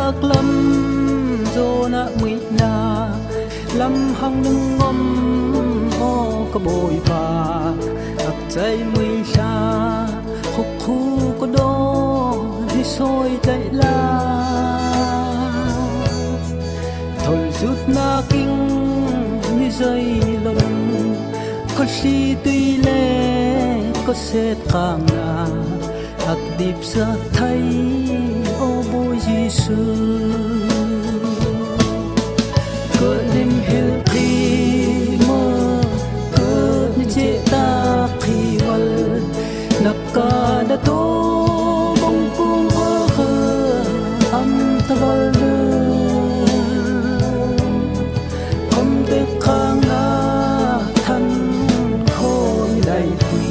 nak lam zo na mui na lam hang nung ngom ho ka bồi pa ak chai mui sha khúc khu có đô đi soi chạy la thôi rút na kinh như dây lồng có si tuy lệ có xét khang na ak dip sa thay ô bôi Giêsu cơ đêm hel khi mơ cơ như chế ta khi wal nakka da to bong kung hơ am tawal kom te khang na than khoi dai quy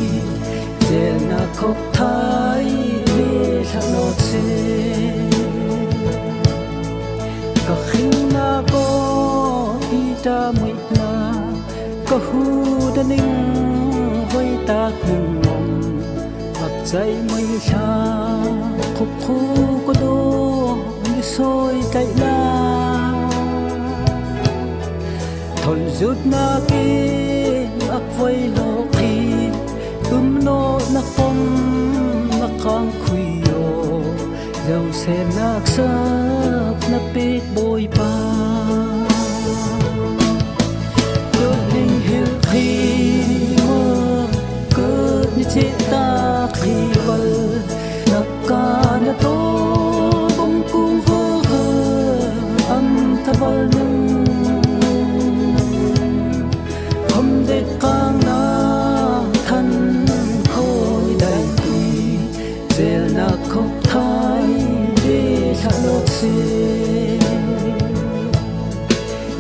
je na khóc thái đi thang nốt se có khinh na có ita mui na có hu da ning hoi ta hùng ngom mặc dây mây xa khúc khu có đô như sôi chạy la thôn rút na kia ác vây lộ khi nô na phong na khang khuy yo dâu xe nak sấp na pit bôi pa yo ning hil khi mơ cơ như chế ta khi val nakka na to bong kung hơ am tawal nung không để kang na than khôi đại tùy về na khóc thái để thả lót xe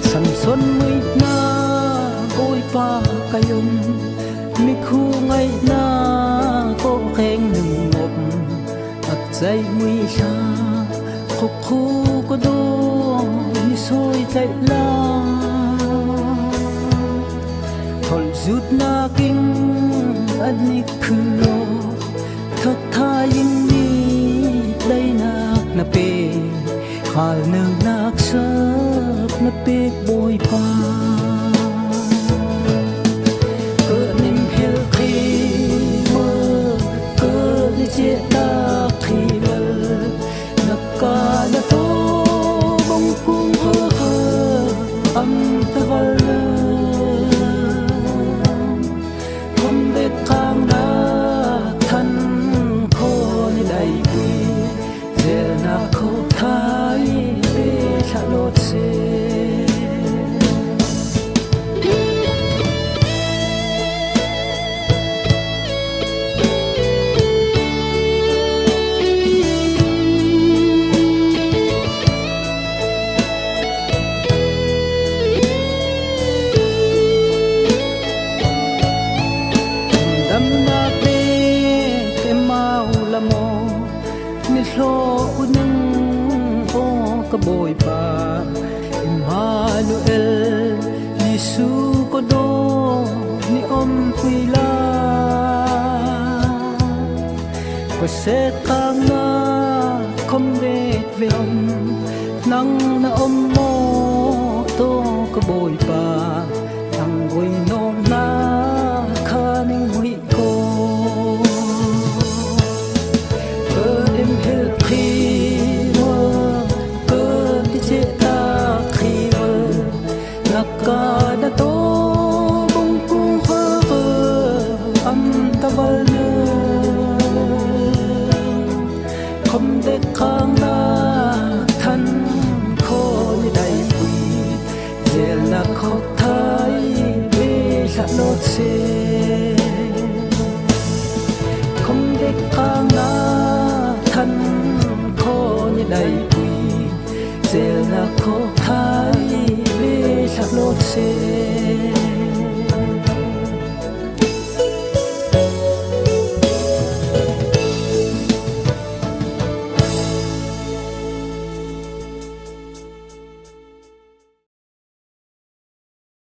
sầm xuân mây na bôi pa kayom mi khu ngay na có khen nừng ngọc mặt dây mây xa khúc khu có đô như sôi chạy la thôi rút na kinh anh ni khulo thot tha yin ni dai nak na pe khal nang nak sap na pe bôi pa cơ nim hel khi mơ cơ ni che ta khi val nakka na to bong kung hơ am tawal không để kang na than khôi đại quy giờ na khóc thái để thả lót xe ni lo unung o ka bồi pa Emmanuel Giêsu có đô ni om quy la có sẽ khang na không để về ông nang na om mo to ka bồi pa